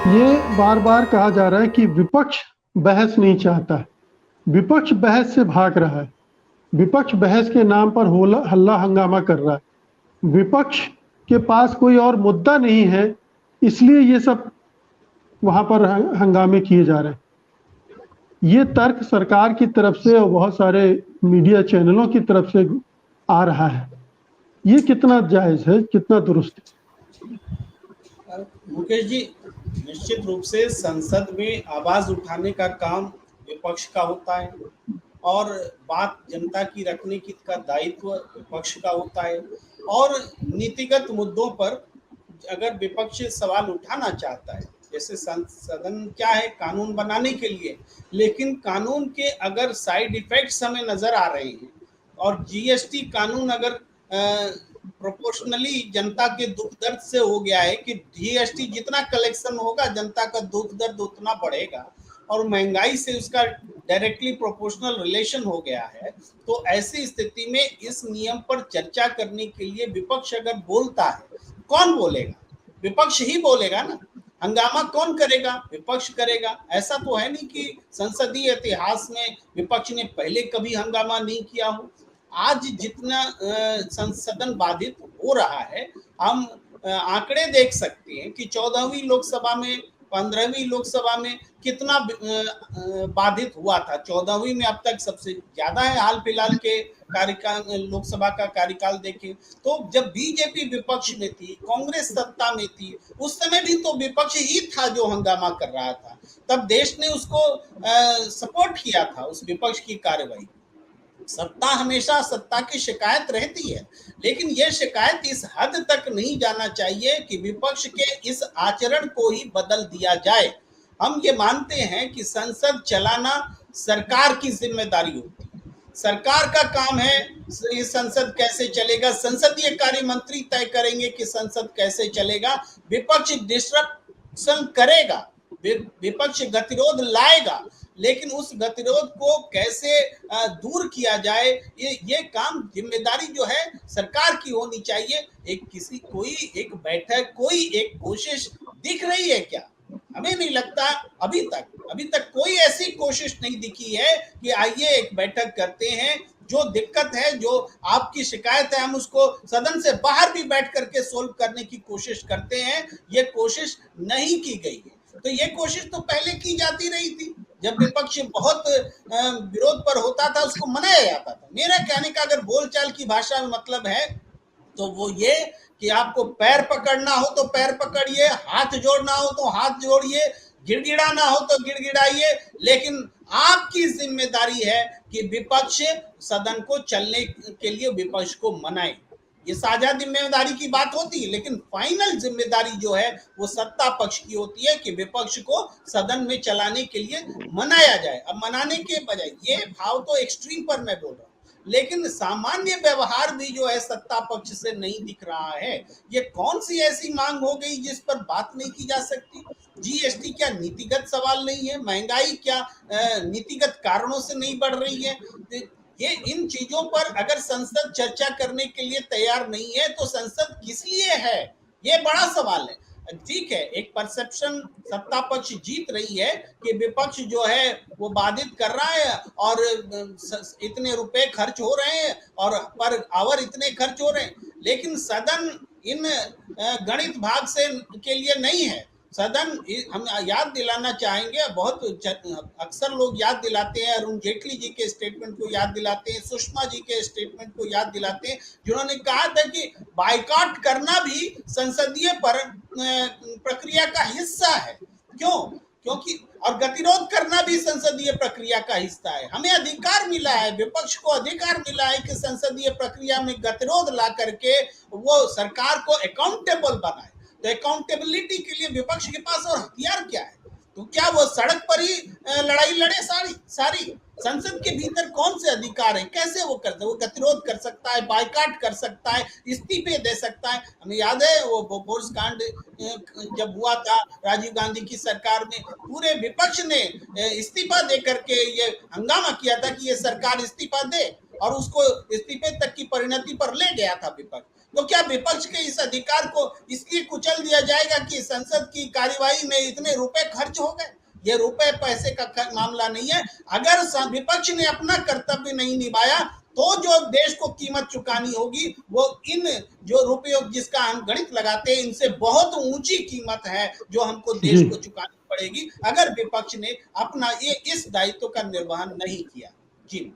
ये बार बार कहा जा रहा है कि विपक्ष बहस नहीं चाहता है। विपक्ष बहस से भाग रहा है। विपक्ष बहस के नाम पर हल्ला हंगामा कर रहा है। विपक्ष के पास कोई और मुद्दा नहीं है, इसलिए ये सब वहां पर हंगामे किए जा रहे हैं। ये तर्क सरकार की तरफ से और बहुत सारे मीडिया चैनलों की तरफ से आ रहा है। ये कितना जायज है, कितना दुरुस्त है? मुकेश जी, निश्चित रूप से संसद में आवाज उठाने का काम विपक्ष का होता है और बात जनता की रखने की का दायित्व विपक्ष का होता है। और नीतिगत मुद्दों पर अगर विपक्ष सवाल उठाना चाहता है, जैसे सदन क्या है, कानून बनाने के लिए, लेकिन कानून के अगर साइड इफेक्ट्स हमें नजर आ रहे हैं और जीएसटी कानून अगर प्रोपोर्शनली जनता के दुख दर्द से हो गया है कि जीएसटी जितना कलेक्शन होगा जनता का दुख दर्द उतना बढ़ेगा और महंगाई से उसका डायरेक्टली प्रोपोर्शनल रिलेशन हो गया है, तो ऐसी स्थिति में इस नियम पर चर्चा करने के लिए विपक्ष अगर बोलता है, कौन बोलेगा? विपक्ष ही बोलेगा ना। हंगामा कौन करेगा? विपक्ष करेगा। ऐसा तो है नहीं कि संसदीय इतिहास में विपक्ष ने पहले कभी हंगामा नहीं किया हो। आज जितना संसदन बाधित हो रहा है, हम आंकड़े देख सकते हैं कि 14वीं लोकसभा में, 15वीं लोकसभा में कितना बाधित हुआ था। 14वीं में अब तक सबसे ज्यादा है। हाल फिलहाल के कार्यकाल, लोकसभा का कार्यकाल देखें तो जब बीजेपी विपक्ष में थी, कांग्रेस सत्ता में थी, उस समय भी तो विपक्ष ही था जो हंगामा कर रहा था। तब देश ने उसको सपोर्ट किया था, उस विपक्ष की कार्रवाई। सत्ता हमेशा सत्ता की शिकायत रहती है, लेकिन यह शिकायत इस हद तक नहीं जाना चाहिए कि विपक्ष के इस आचरण को ही बदल दिया जाए। हम ये मानते हैं कि संसद चलाना सरकार की जिम्मेदारी होती है। सरकार का काम है ये संसद कैसे चलेगा, संसदीय कार्य मंत्री तय करेंगे कि संसद कैसे चलेगा। विपक्ष डिस्ट्रप्शन करेगा, विपक्ष गतिरोध लाएगा, लेकिन उस गतिरोध को कैसे दूर किया जाए, ये काम, जिम्मेदारी जो है सरकार की होनी चाहिए। कोई एक बैठक, कोई एक कोशिश दिख रही है क्या? हमें नहीं लगता अभी तक कोई ऐसी कोशिश नहीं दिखी है कि आइए एक बैठक करते हैं, जो दिक्कत है, जो आपकी शिकायत है, हम उसको सदन से बाहर भी बैठ करके सोल्व करने की कोशिश करते हैं। ये कोशिश नहीं की गई है। तो ये कोशिश तो पहले की जाती रही थी, जब विपक्ष बहुत विरोध पर होता था, उसको मनाया जाता था। मेरा कहने का अगर बोलचाल की भाषा में मतलब है तो वो ये कि आपको पैर पकड़ना हो तो पैर पकड़िए, हाथ जोड़ना हो तो हाथ जोड़िए, गिड़गिड़ाना हो तो गिड़गिड़ाइए, लेकिन आपकी जिम्मेदारी है कि विपक्ष सदन को चलने के लिए विपक्ष को मनाए। ये साझा जिम्मेदारी की बात होती है, लेकिन फाइनल जिम्मेदारी जो है वो सत्ता पक्ष की होती है कि विपक्ष को सदन में चलाने के लिए मनाया जाए। अब मनाने के बजाय, ये भाव तो एक्सट्रीम पर मैं बोल रहा हूँ, लेकिन सामान्य व्यवहार भी जो है सत्ता पक्ष से नहीं दिख रहा है। ये कौन सी ऐसी मांग हो गई जिस पर बात नहीं की जा सकती? जीएसटी क्या नीतिगत सवाल नहीं है? महंगाई क्या नीतिगत कारणों से नहीं बढ़ रही है? ये इन चीजों पर अगर संसद चर्चा करने के लिए तैयार नहीं है तो संसद किस लिए है? ये बड़ा सवाल है। ठीक है, एक परसेप्शन सत्ता पक्ष जीत रही है कि विपक्ष जो है वो बाधित कर रहा है और इतने रुपए खर्च हो रहे हैं और पर आवर इतने खर्च हो रहे हैं, लेकिन सदन इन गणित भाग से के लिए नहीं है। सदन, हम याद दिलाना चाहेंगे, बहुत अक्सर लोग याद दिलाते हैं, अरुण जेटली जी के स्टेटमेंट को याद दिलाते हैं, सुषमा जी के स्टेटमेंट को याद दिलाते हैं, जिन्होंने कहा था कि बाइकआउट करना भी संसदीय प्रक्रिया का हिस्सा है। क्यों? क्योंकि और गतिरोध करना भी संसदीय प्रक्रिया का हिस्सा है। हमें अधिकार मिला है, विपक्ष को अधिकार मिला है कि संसदीय प्रक्रिया में गतिरोध ला करके वो सरकार को अकाउंटेबल बनाए। तो अकाउंटेबिलिटी के लिए विपक्ष के पास और हथियार क्या है? तो क्या वो सड़क पर ही लड़ाई लड़े? सारी संसद के भीतर कौन से अधिकार है? कैसे वो करता है? वो गतिरोध कर सकता है, बाइकाट कर सकता है, इस्तीफे दे सकता है। हमें याद है वो बोफोर्स कांड जब हुआ था राजीव गांधी की सरकार में, पूरे विपक्ष ने इस्तीफा दे करके ये हंगामा किया था कि ये सरकार इस्तीफा दे, और उसको इस्तीफे तक की परिणति पर ले गया था विपक्ष। तो क्या विपक्ष के इस अधिकार को इसलिए कुचल दिया जाएगा कि संसद की कार्यवाही में इतने रुपए खर्च हो गए? ये रुपए पैसे का मामला नहीं है। अगर विपक्ष ने अपना कर्तव्य नहीं निभाया तो जो देश को कीमत चुकानी होगी वो इन जो रुपयों जिसका हम गणित लगाते हैं इनसे बहुत ऊंची कीमत है जो हमको देश जी को चुकानी पड़ेगी अगर विपक्ष ने अपना ये इस दायित्व का निर्वहन नहीं किया। जी।